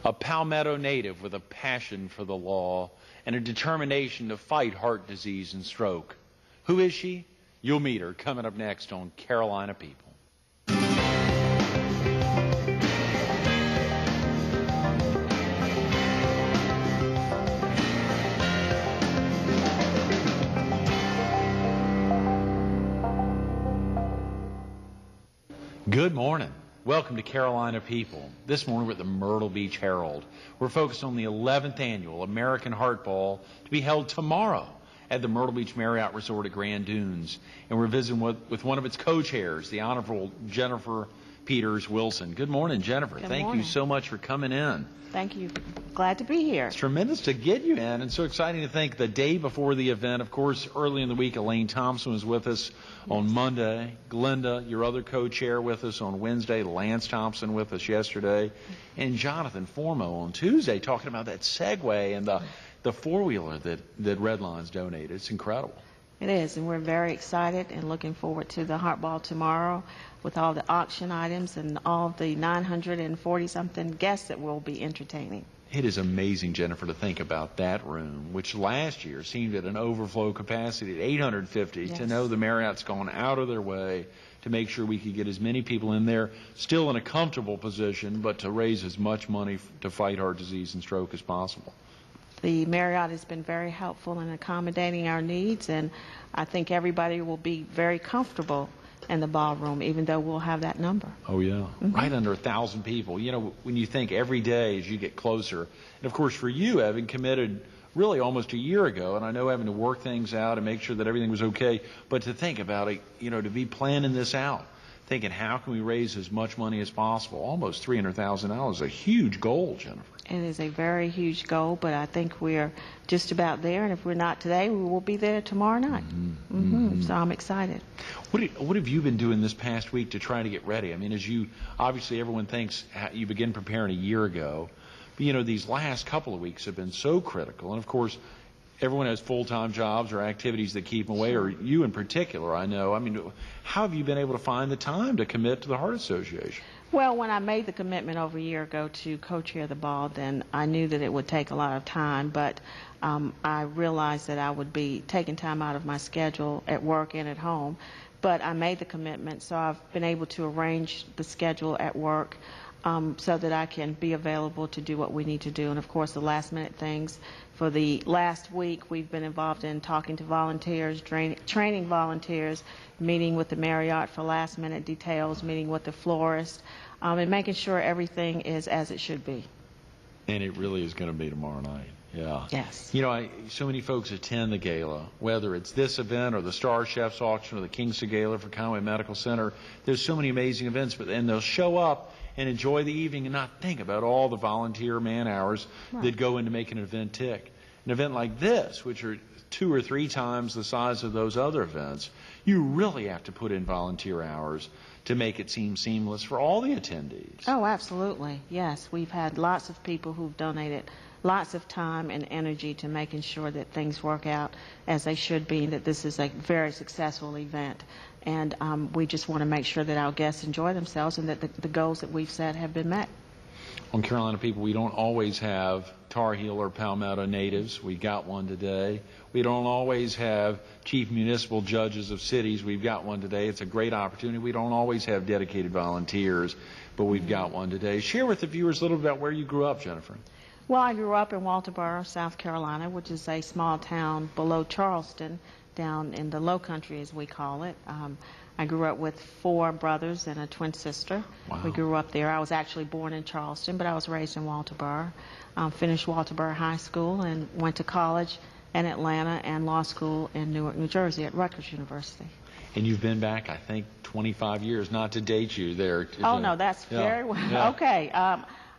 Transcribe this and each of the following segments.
A Palmetto native with a passion for the law and a determination to fight heart disease and stroke. Who is she? You'll meet her coming up next on Carolina People. Good morning. Welcome to Carolina People. This morning we're at the Myrtle Beach Herald. We're focused on the 11th annual American Heart Ball to be held tomorrow at the Myrtle Beach Marriott Resort at Grand Dunes. And we're visiting with one of its co-chairs, the Honorable Jennifer Peters Wilson. Good morning, Jennifer. Thank you so much for coming in. Thank you. Glad to be here. It's tremendous to get you in, and so exciting to think the day before the event. Of course, early in the week, Elaine Thompson was with us on Monday. Glenda, your other co-chair, with us on Wednesday. Lance Thompson with us yesterday. And Jonathan Formo on Tuesday, talking about that Segway and the four-wheeler that Redline's donated. It's incredible. It is, and we're very excited and looking forward to the Heart Ball tomorrow with all the auction items and all the 940-something guests that we'll be entertaining. It is amazing, Jennifer, to think about that room, which last year seemed at an overflow capacity at 850, to know the Marriott's gone out of their way to make sure we could get as many people in there, still in a comfortable position, but to raise as much money to fight heart disease and stroke as possible. The Marriott has been very helpful in accommodating our needs, and I think everybody will be very comfortable in the ballroom, even though we'll have that number. Oh, yeah. Right under 1,000 people. You know, when you think every day as you get closer, and of course for you, having committed really almost a year ago, and I know having to work things out and make sure that everything was okay, but to think about it, you know, to be planning this out, thinking how can we raise as much money as possible, almost $300,000, a huge goal, Jennifer. It is a very huge goal, but I think we're just about there, and if we're not today, we will be there tomorrow night. So I'm excited. What have you been doing this past week to try to get ready? I mean, as you, obviously everyone thinks you began preparing a year ago, but you know, these last couple of weeks have been so critical, and of course, everyone has full-time jobs or activities that keep them away, or you in particular, I know. I mean, how have you been able to find the time to commit to the Heart Association? Well, when I made the commitment over a year ago to co-chair the ball, then I knew that it would take a lot of time, but I realized that I would be taking time out of my schedule at work and at home. But I made the commitment, so I've been able to arrange the schedule at work so that I can be available to do what we need to do. And of course, the last-minute things. For the last week, we've been involved in talking to volunteers, training volunteers, meeting with the Marriott for last-minute details, meeting with the florist, and making sure everything is as it should be. And it really is going to be tomorrow night. Yeah. Yes. You know, so many folks attend the gala, whether it's this event or the Star Chefs auction or the Kingston Gala for Conway Medical Center. There's so many amazing events, but then they'll show up and enjoy the evening and not think about all the volunteer man hours that go into making an event tick. An event like this, which are 2 or 3 times the size of those other events, you really have to put in volunteer hours to make it seem seamless for all the attendees. Oh, absolutely. Yes, we've had lots of people who've donated lots of time and energy to making sure that things work out as they should be, and that this is a very successful event. And we just want to make sure that our guests enjoy themselves and that the goals that we've set have been met. On Carolina People, we don't always have Tar Heel or Palmetto natives. We got one today. We don't always have chief municipal judges of cities. We've got one today. It's a great opportunity. We don't always have dedicated volunteers, but we've got one today. Share with the viewers a little bit about where you grew up, Jennifer. Well, I grew up in Walterboro, South Carolina, which is a small town below Charleston, down in the low country, as we call it. I grew up with 4 brothers and a twin sister. Wow. We grew up there. I was actually born in Charleston, but I was raised in Walterboro. Finished Walterboro High School and went to college in Atlanta and law school in Newark, New Jersey at Rutgers University. And you've been back, I think, 25 years, not to date you there. Oh, no, that's very well. Yeah. Okay.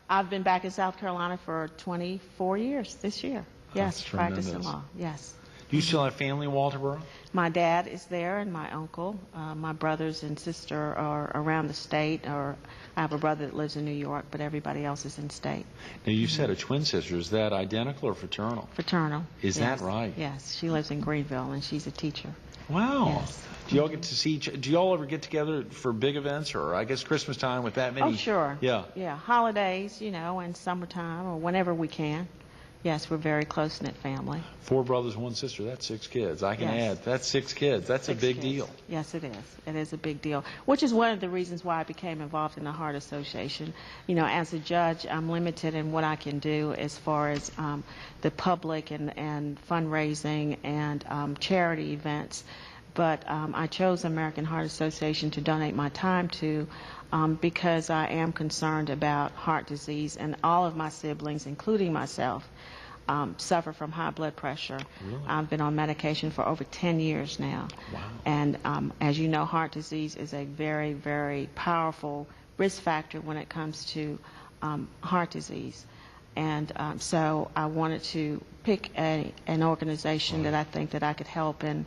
I've been back in South Carolina for 24 years this year. Yes, practicing law. Yes. Do you still have family in Walterboro? My dad is there and my uncle. My brothers and sister are around the state, or I have a brother that lives in New York, but everybody else is in state. Now, you said a twin sister. Is that identical or fraternal? Fraternal. Is yes. that right? Yes. She lives in Greenville, and she's a teacher. Wow. Yes. Do y'all get to see do y'all ever get together for big events, or I guess Christmas time with that many? Oh, sure. Yeah. Yeah. Holidays, and summertime or whenever we can. Yes, we're a very close-knit family. 4 brothers, 1 sister. That's 6 kids. I can Yes. add. That's 6 kids. That's 6 a big kids. deal. Yes, it is. It is a big deal, which is one of the reasons why I became involved in the Heart Association. As a judge, I'm limited in what I can do as far as the public and fundraising and charity events. But I chose American Heart Association to donate my time to because I am concerned about heart disease, and all of my siblings, including myself, suffer from high blood pressure. Really? I've been on medication for over 10 years now. Wow. And as you know, heart disease is a very, very powerful risk factor when it comes to heart disease. And so I wanted to pick an organization that I think that I could help in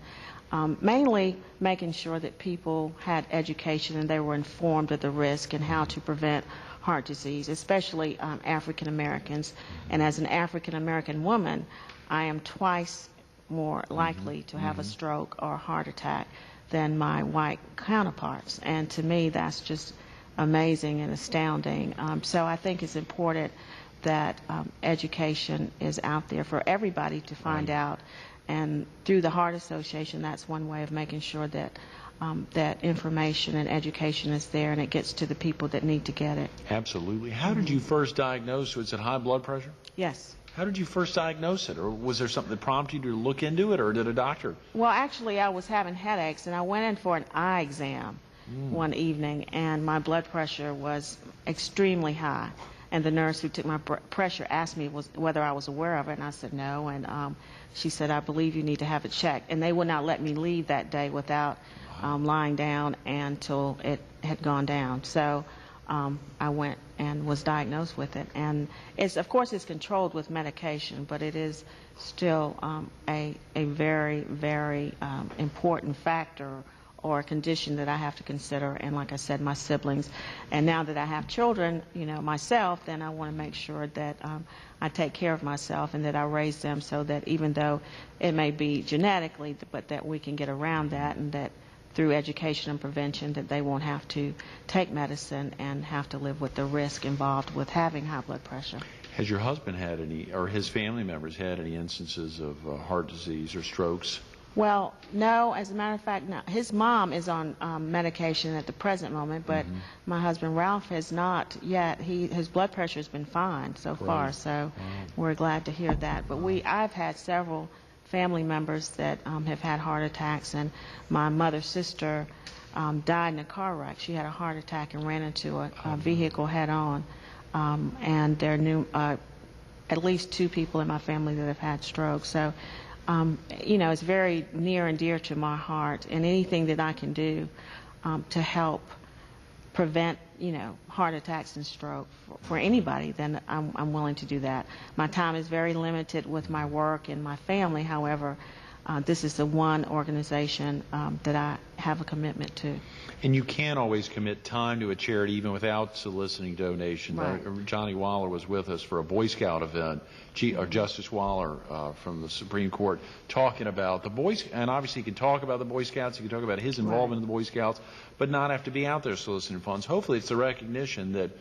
mainly making sure that people had education and they were informed of the risk and how to prevent heart disease, especially African Americans. And as an African American woman, I am twice more likely to have a stroke or a heart attack than my white counterparts. And to me, that's just amazing and astounding. So I think it's important that education is out there for everybody to find out. And through the Heart Association, that's one way of making sure that that information and education is there and it gets to the people that need to get it. Absolutely. How did you first diagnose? Was it high blood pressure? Yes. How did you first diagnose it? Or was there something that prompted you to look into it, or did a doctor? Well, actually, I was having headaches, and I went in for an eye exam one evening, and my blood pressure was extremely high. And the nurse who took my pressure asked me whether I was aware of it, and I said no. And she said, I believe you need to have it checked. And they would not let me leave that day without lying down until it had gone down. So I went and was diagnosed with it. And of course, it's controlled with medication, but it is still a very, very important factor or a condition that I have to consider, and like I said, my siblings. And now that I have children, myself, then I want to make sure that I take care of myself and that I raise them so that even though it may be genetically, but that we can get around that, and that through education and prevention that they won't have to take medicine and have to live with the risk involved with having high blood pressure. Has your husband had any, or his family members had any instances of heart disease or strokes? Well, no. As a matter of fact, no. His mom is on medication at the present moment, but my husband Ralph has not yet. His blood pressure has been fine so far, so we're glad to hear that. But I've had several family members that have had heart attacks, and my mother's sister died in a car wreck. She had a heart attack and ran into a vehicle head-on, and there are at least 2 people in my family that have had strokes. So. It's very near and dear to my heart, and anything that I can do to help prevent, heart attacks and stroke for anybody, then I'm willing to do that. My time is very limited with my work and my family. However, this is the one organization that I have a commitment to. And you can always commit time to a charity even without soliciting donations. Right. Johnny Waller was with us for a Boy Scout event, Justice Waller from the Supreme Court, talking about the Boy Scouts. And obviously he can talk about the Boy Scouts, he can talk about his involvement in the Boy Scouts, but not have to be out there soliciting funds. Hopefully it's the recognition that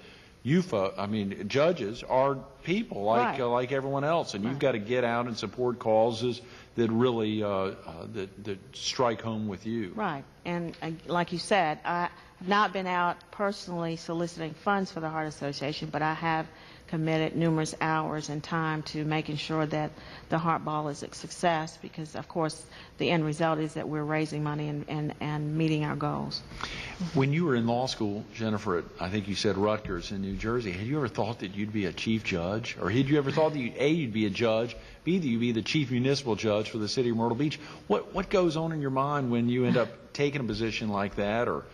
judges are people like everyone else, and you've got to get out and support causes that really that strike home with you. Right. And like you said, I have not been out personally soliciting funds for the Heart Association, but I have committed numerous hours and time to making sure that the Heart Ball is a success, because of course the end result is that we're raising money and meeting our goals. When you were in law school, Jennifer, I think you said Rutgers in New Jersey, had you ever thought that you'd be a chief judge? Or had you ever thought that you'd be a judge, B, that you'd be the chief municipal judge for the city of Myrtle Beach? What goes on in your mind when you end up taking a position like that, or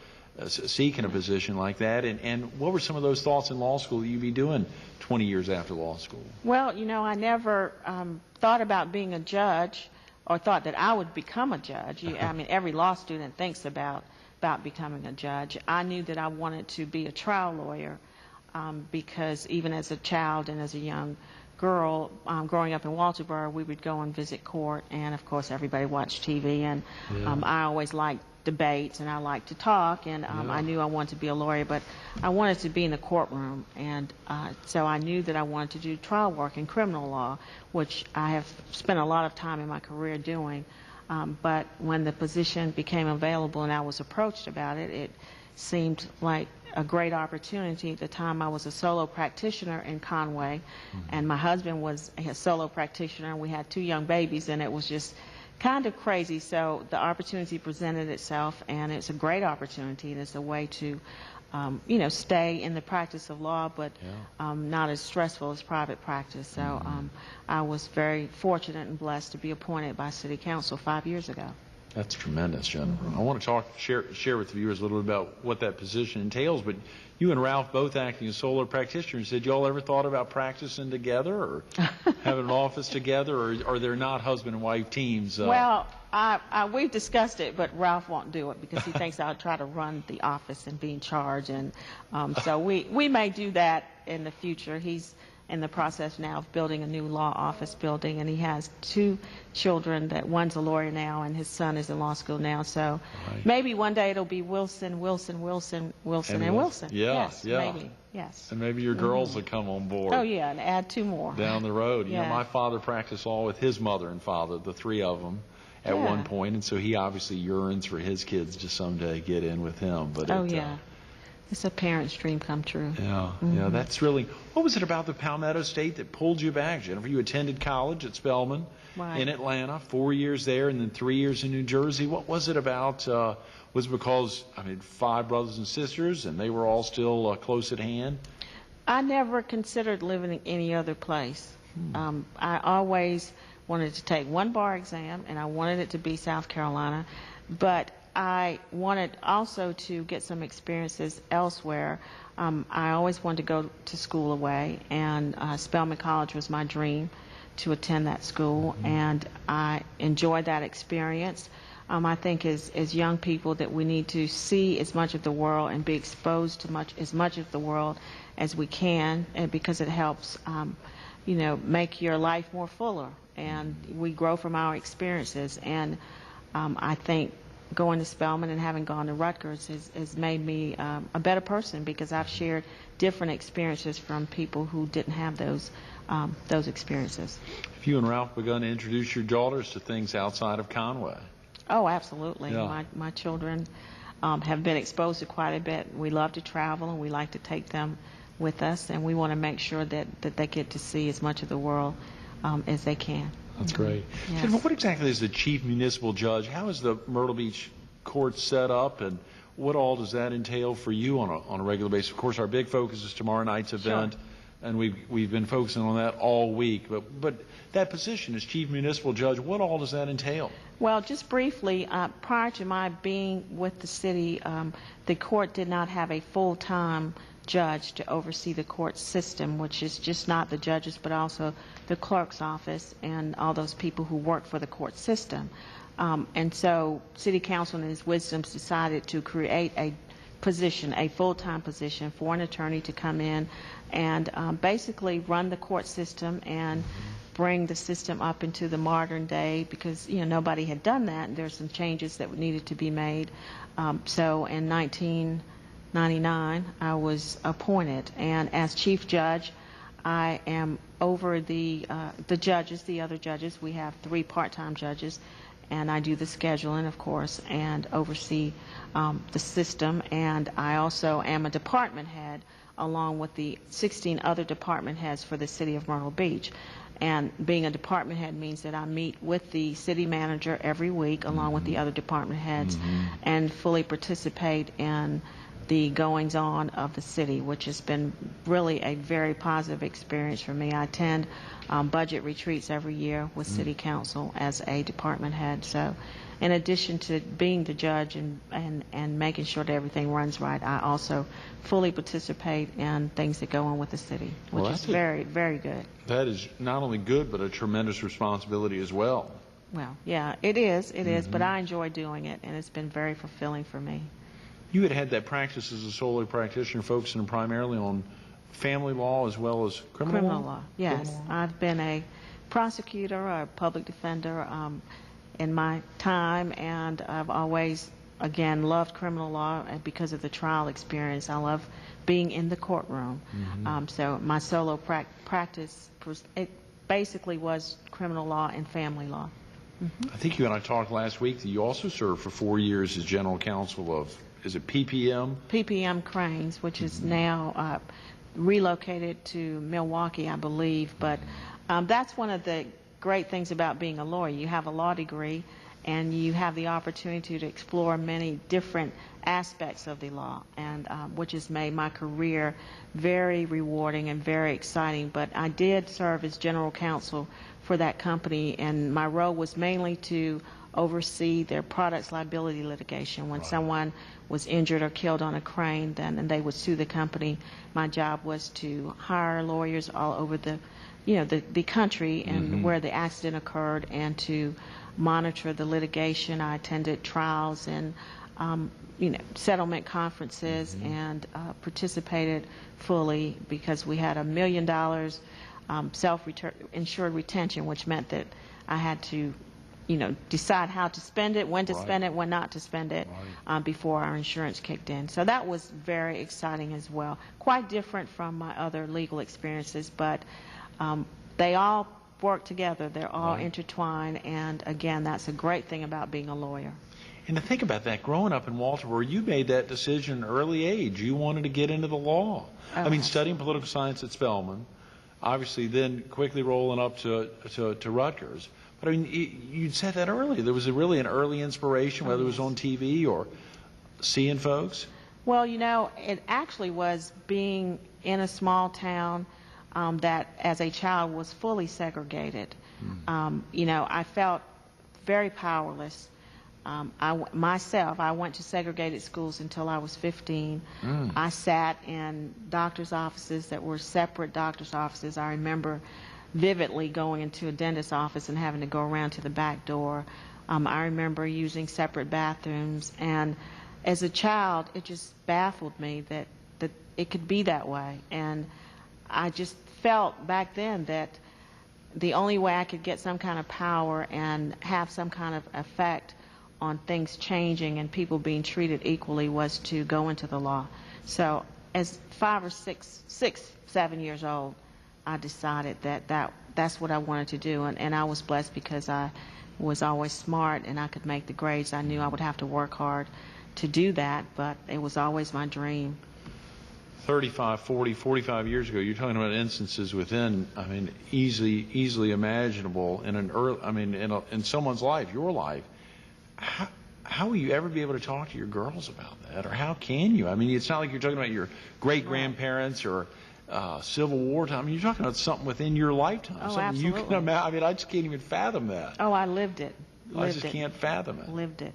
seeking a position like that, and what were some of those thoughts in law school that you'd be doing 20 years after law school? Well, I never thought about being a judge, or thought that I would become a judge. I mean, every law student thinks about becoming a judge. I knew that I wanted to be a trial lawyer because even as a child and as a young girl, growing up in Walterboro, we would go and visit court, and of course everybody watched TV, and I always liked debates, and I liked to talk, and I knew I wanted to be a lawyer, but I wanted to be in the courtroom, and so I knew that I wanted to do trial work in criminal law, which I have spent a lot of time in my career doing, but when the position became available and I was approached about it, it seemed like a great opportunity. At the time, I was a solo practitioner in Conway, and my husband was a solo practitioner, and we had 2 young babies, and it was just kind of crazy. So the opportunity presented itself, and it's a great opportunity. And it's a way to, stay in the practice of law, but not as stressful as private practice. So I was very fortunate and blessed to be appointed by City Council 5 years ago. That's tremendous, Jennifer. I want to share with the viewers a little bit about what that position entails, but you and Ralph both acting as solo practitioners, had y'all ever thought about practicing together or having an office together, or are there not husband and wife teams? Well, we've discussed it, but Ralph won't do it because he thinks I'll try to run the office and be in charge, and so we may do that in the future. He's in the process now of building a new law office building, and he has 2 children. That one's a lawyer now, and his son is in law school now. So maybe one day it'll be Wilson, Wilson, Wilson, Wilson, and Wilson. Yes, maybe. Yes. And maybe your girls will come on board. Oh yeah, and add 2 more down the road. You know, my father practiced law with his mother and father, the 3 of them, at one point, and so he obviously yearns for his kids to someday get in with him. But it's a parent's dream come true. Yeah, that's really. What was it about the Palmetto State that pulled you back, Jennifer? You attended college at Spelman in Atlanta, 4 years there, and then 3 years in New Jersey. What was it about? Was it because 5 brothers and sisters, and they were all still close at hand? I never considered living in any other place. I always wanted to take one bar exam, and I wanted it to be South Carolina, but I wanted also to get some experiences elsewhere. I always wanted to go to school away, and Spelman College was my dream to attend that school, and I enjoyed that experience. I think as young people that we need to see as much of the world and be exposed to as much of the world as we can, and because it helps, make your life more fuller, and we grow from our experiences. And I think going to Spelman and having gone to Rutgers has made me a better person, because I've shared different experiences from people who didn't have those experiences. Have you and Ralph begun to introduce your daughters to things outside of Conway? Oh, absolutely. My children have been exposed to quite a bit. We love to travel, and we like to take them with us, and we want to make sure that they get to see as much of the world as they can. That's great. Yes. Jennifer, what exactly is the chief municipal judge? How is the Myrtle Beach court set up, and what all does that entail for you on a regular basis? Of course, our big focus is tomorrow night's event, and we've been focusing on that all week. But that position as chief municipal judge, what all does that entail? Well, just briefly, prior to my being with the city, the court did not have a full-time judge to oversee the court system, which is just not the judges, but also the clerk's office and all those people who work for the court system. And so City Council in its wisdom decided to create a position, a full-time position for an attorney to come in and basically run the court system and bring the system up into the modern day, because nobody had done that, and there's some changes that needed to be made. So in 1999, I was appointed, and as chief judge, I am over the judges, the other judges. We have 3 part-time judges, and I do the scheduling, of course, and oversee the system. And I also am a department head, along with the 16 other department heads for the city of Myrtle Beach. And being a department head means that I meet with the city manager every week, along with the other department heads, and fully participate in the goings-on of the city, which has been really a very positive experience for me. I attend budget retreats every year with City Council as a department head. So in addition to being the judge and making sure that everything runs right, I also fully participate in things that go on with the city, which is very, very good. That is not only good, but a tremendous responsibility as well. Well, yeah, it is. It is, but I enjoy doing it, and it's been very fulfilling for me. You had that practice as a solo practitioner, focusing primarily on family law as well as criminal law? Yes. Criminal law? I've been a prosecutor or a public defender in my time, and I've always, again, loved criminal law because of the trial experience. I love being in the courtroom. So my solo practice, it basically was criminal law and family law. I think you and I talked last week that you also served for 4 years as general counsel of, is it PPM? PPM Cranes, which is now relocated to Milwaukee, I believe. But that's one of the great things about being a lawyer. You have a law degree, and you have the opportunity to explore many different aspects of the law, and which has made my career very rewarding and very exciting. But I did serve as general counsel for that company, and my role was mainly to oversee their products liability litigation. When someone was injured or killed on a crane, and they would sue the company, my job was to hire lawyers all over the country and where the accident occurred, and to monitor the litigation. I attended trials and settlement conferences, and participated fully because we had $1 million self-insured retention, which meant that I had to decide how to spend it, when to spend it, when not to spend it, before our insurance kicked in. So that was very exciting as well. Quite different from my other legal experiences, but they all work together. They're all intertwined, and again, that's a great thing about being a lawyer. And to think about that, growing up in Walterboro, you made that decision at an early age. You wanted to get into the law. I mean, studying political science at Spelman, obviously then quickly rolling up to Rutgers. But I mean, you said that earlier. There was really an early inspiration, whether it was on TV or seeing folks? Well, it actually was being in a small town that as a child was fully segregated. I felt very powerless. I went to segregated schools until I was 15. I sat in doctor's offices that were separate doctor's offices. I remember vividly going into a dentist's office and having to go around to the back door. I remember using separate bathrooms, and as a child, it just baffled me that it could be that way. And I just felt back then that the only way I could get some kind of power and have some kind of effect on things changing and people being treated equally was to go into the law. So as 5 or 6, 7 years old, I decided that's what I wanted to do, and I was blessed because I was always smart and I could make the grades. I knew I would have to work hard to do that, but it was always my dream. 35, 40, 45 years ago, you're talking about instances within, I mean, easily imaginable in in someone's life, your life. How will you ever be able to talk to your girls about that, or how can you? I mean, it's not like you're talking about your great-grandparents or Civil War time. I mean, you're talking about something within your lifetime. Oh, something absolutely. you can imagine. I mean, I just can't even fathom that. Oh, I lived it. I just can't fathom it. Lived it.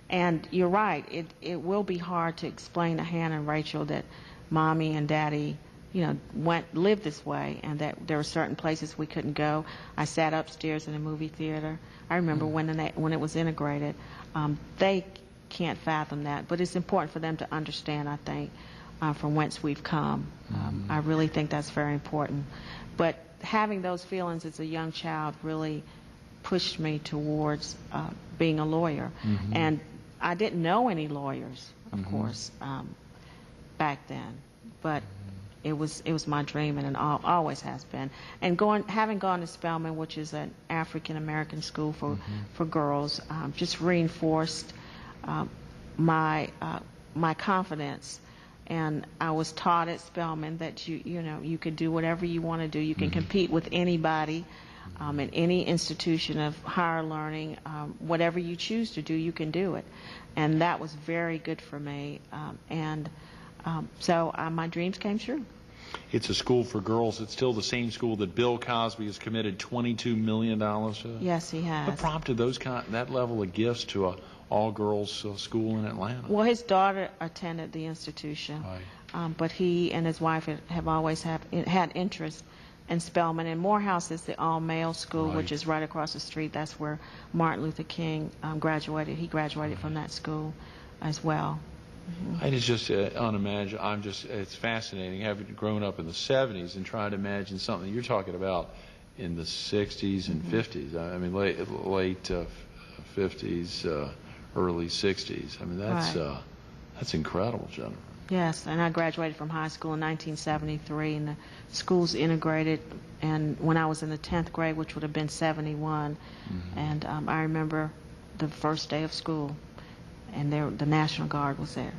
And you're right. It will be hard to explain to Hannah and Rachel that Mommy and Daddy, lived this way, and that there were certain places we couldn't go. I sat upstairs in a movie theater. I remember when it was integrated. They can't fathom that, but it's important for them to understand, I think, from whence we've come. I really think that's very important. But having those feelings as a young child really pushed me towards being a lawyer. And I didn't know any lawyers, of course, back then, but it was my dream, and it always has been. And having gone to Spelman, which is an African American school for girls, just reinforced my confidence. And I was taught at Spelman that you could do whatever you want to do. You can compete with anybody in any institution of higher learning. Whatever you choose to do, you can do it. And that was very good for me. So my dreams came true. It's a school for girls. It's still the same school that Bill Cosby has committed $22 million to. Yes, he has. What prompted that level of gifts to a all-girls school in Atlanta? Well, his daughter attended the institution, but he and his wife have always had interest and Spelman. And Morehouse is the all-male school, Right. which is right across the street. That's where Martin Luther King graduated. He graduated from that school as well. And it's just unimaginable. It's fascinating having grown up in the 70s and trying to imagine something you're talking about in the 60s and 50s. I mean, late 50s, early 60s. I mean, that's incredible, Jennifer. Yes, and I graduated from high school in 1973, and the school's integrated. And when I was in the 10th grade, which would have been 71, and I remember the first day of school, and the National Guard was there.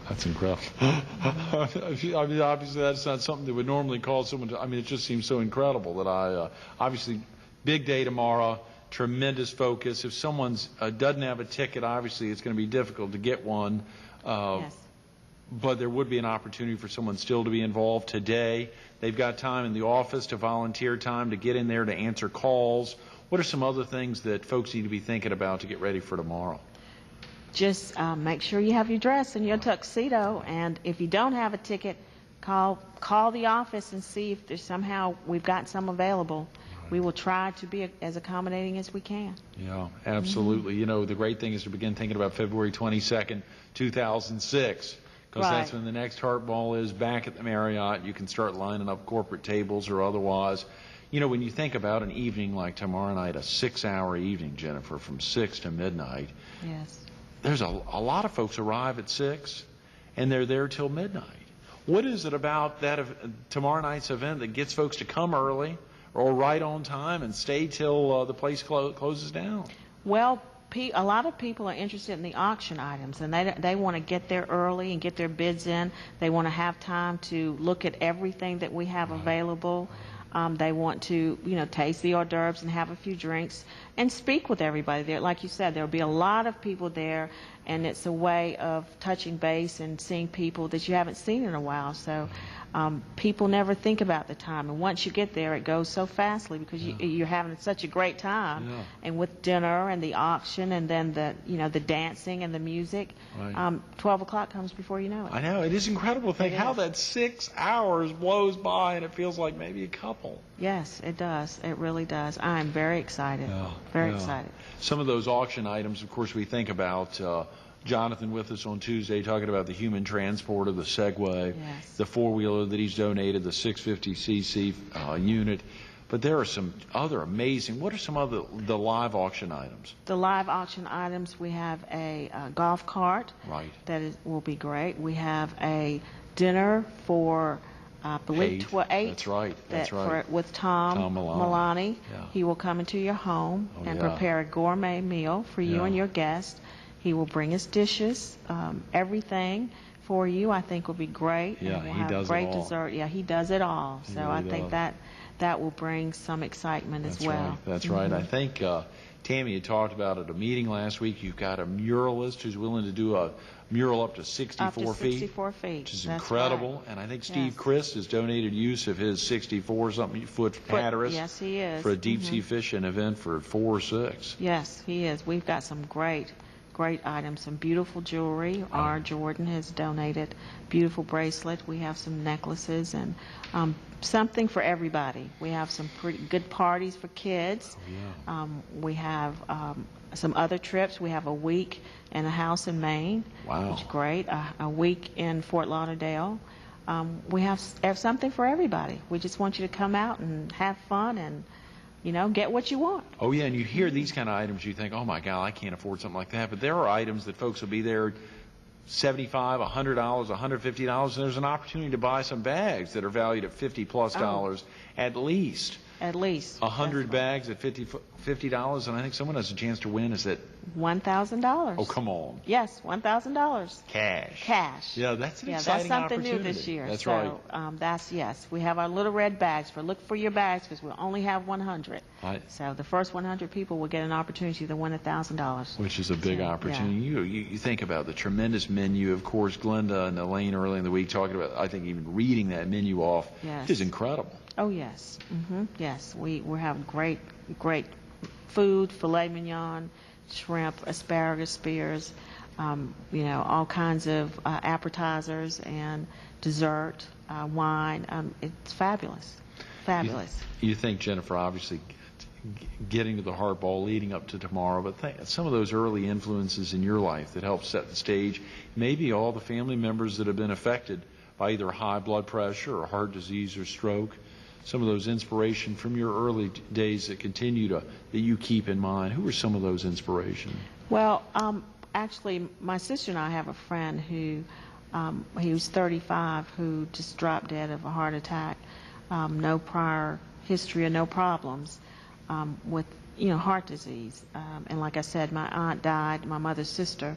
That's incredible. I mean, obviously, that's not something that would normally cause someone to. I mean, it just seems so incredible that obviously, big day tomorrow, tremendous focus. If someone doesn't have a ticket, obviously, it's going to be difficult to get one. Yes. But there would be an opportunity for someone still to be involved today. They've got time in the office to volunteer time to get in there to answer calls. What are some other things that folks need to be thinking about to get ready for tomorrow? Just make sure you have your dress and your tuxedo, and if you don't have a ticket, call the office and see if there's somehow we've got some available. We will try to be as accommodating as we can. Yeah, absolutely. You know, the great thing is to begin thinking about February 22nd, 2006, because that's when the next Hardball is back at the Marriott. You can start lining up corporate tables or otherwise. You know, when you think about an evening like tomorrow night, a 6-hour evening, Jennifer, from 6 to midnight, Yes. there's a lot of folks arrive at 6 and they're there till midnight. What is it about that tomorrow night's event that gets folks to come early or right on time and stay till the place closes down? Well, a lot of people are interested in the auction items, and they want to get there early and get their bids in. They want to have time to look at everything that we have available. They want to, taste the hors d'oeuvres and have a few drinks and speak with everybody there. Like you said, there will be a lot of people there, and it's a way of touching base and seeing people that you haven't seen in a while. So people never think about the time, and once you get there, it goes so fastly because you're having such a great time. Yeah. And with dinner and the auction and then the dancing and the music, Right. 12 o'clock comes before you know it. I know. It is incredible to think It how is. that 6 hours blows by and it feels like maybe a couple. Yes, it does. It really does. I am very excited. Very excited. Some of those auction items, of course, we think about Jonathan with us on Tuesday talking about the human transporter, the Segway, Yes. the four-wheeler that he's donated, the 650cc unit. But there are some other amazing, what are some other the live auction items? The live auction items, we have a golf cart. Right. That will be great. We have a dinner for, I believe, 8. That's right. That's right. With Tom Milani. Yeah. He will come into your home and yeah. prepare a gourmet meal for you Yeah. and your guests. He will bring us dishes, everything for you. I think will be great. Yeah, and we'll he have does it great all. dessert. Yeah, he does it all. He So really I think does. that will bring some excitement That's as well. right. That's right. I think Tammy had talked about at a meeting last week. You've got a muralist who's willing to do a mural up to 64 Up to feet. 64 feet. Which is That's incredible. right. And I think Steve Yes. Christ has donated use of his 64-something foot Hatteras Yes, he is. for a deep sea fishing event for 4 or 6. Yes, he is. We've got some great items, some beautiful jewelry. R. Jordan has donated beautiful bracelet. We have some necklaces and something for everybody. We have some pretty good parties for kids. Yeah. We have some other trips. We have a week in a house in Maine, Wow. which is great. A week in Fort Lauderdale. We have something for everybody. We just want you to come out and have fun and get what you want. Oh, yeah, and you hear these kind of items, you think, oh, my God, I can't afford something like that. But there are items that folks will be there $75, $100, $150, and there's an opportunity to buy some bags that are valued at $50+ at least. At least. 100 bags at $50, and I think someone has a chance to win. Is that, $1,000. oh, come on, Yes, $1,000. cash. Cash. Yeah, that's an Yeah, exciting that's something opportunity. new this year. That's so, right. Yes. We have our little red bags look for your bags because we'll only have 100. Right. So the first 100 people will get an opportunity to win $1,000. Which is a big So, yeah. opportunity. You think about the tremendous menu. Of course, Glenda and Elaine early in the week talking about, I think even reading that menu off Yes. is incredible. Oh, yes. Yes. We have great food, filet mignon, shrimp, asparagus spears, all kinds of appetizers and dessert, wine. It's fabulous. fabulous. You think, Jennifer, obviously getting to the Heart Ball leading up to tomorrow, but some of those early influences in your life that helped set the stage, maybe all the family members that have been affected by either high blood pressure or heart disease or stroke, some of those inspiration from your early days that that you keep in mind. Who are some of those inspirations? Well, actually, my sister and I have a friend who, he was 35, who just dropped dead of a heart attack. No prior history and no problems with, heart disease. And like I said, my aunt died, my mother's sister,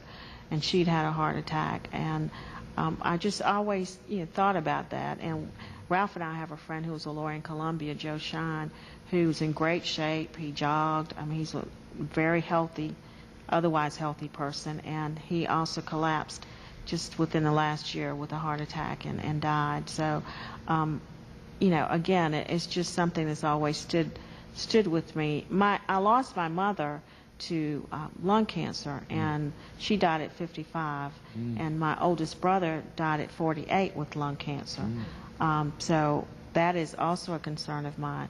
and she'd had a heart attack. And I just always, thought about that. And Ralph and I have a friend who was a lawyer in Columbia, Joe Shine, who's in great shape. He jogged. I mean, he's a very healthy, otherwise healthy person. And he also collapsed just within the last year with a heart attack and died. So, again, it's just something that's always stood with me. I lost my mother to lung cancer, and she died at 55, and my oldest brother died at 48 with lung cancer. So that is also a concern of mine.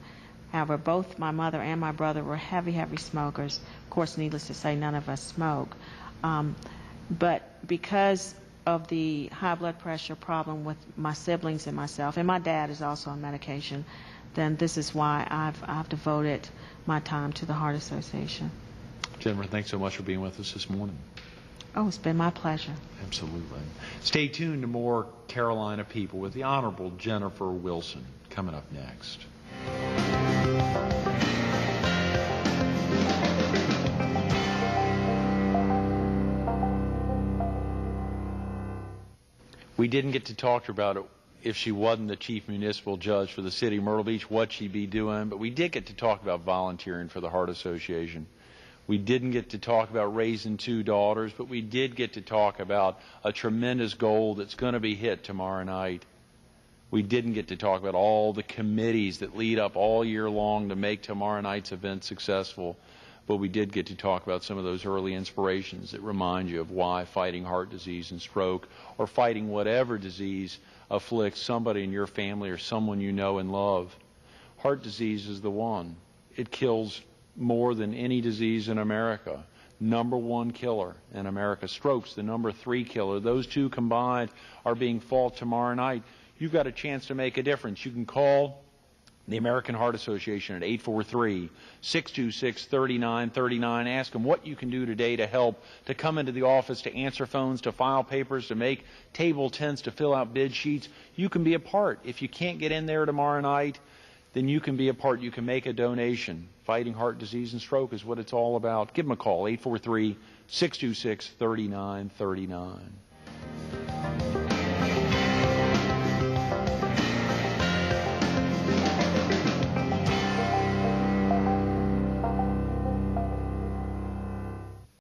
However, both my mother and my brother were heavy, heavy smokers. Of course, needless to say, none of us smoke. But because of the high blood pressure problem with my siblings and myself, and my dad is also on medication, then this is why I've devoted my time to the Heart Association. Jennifer, thanks so much for being with us this morning. Oh, it's been my pleasure. Absolutely. Stay tuned to more Carolina People with the Honorable Jennifer Wilson coming up next. We didn't get to talk to her about it if she wasn't the chief municipal judge for the city of Myrtle Beach, what she'd be doing, but we did get to talk about volunteering for the Heart Association. We didn't get to talk about raising 2 daughters, but we did get to talk about a tremendous goal that's going to be hit tomorrow night. We didn't get to talk about all the committees that lead up all year long to make tomorrow night's event successful, but we did get to talk about some of those early inspirations that remind you of why fighting heart disease and stroke, or fighting whatever disease afflicts somebody in your family or someone you know and love. Heart disease is the one. It kills more than any disease in America. #1 killer in America. Stroke's the #3 killer. Those two combined are being fought tomorrow night. You've got a chance to make a difference. You can call the American Heart Association at 843-626-3939. Ask them what you can do today to help, to come into the office, to answer phones, to file papers, to make table tents, to fill out bid sheets. You can be a part. If you can't get in there tomorrow night, then you can be a part. You can make a donation. Fighting heart disease and stroke is what it's all about. Give them a call, 843-626-3939.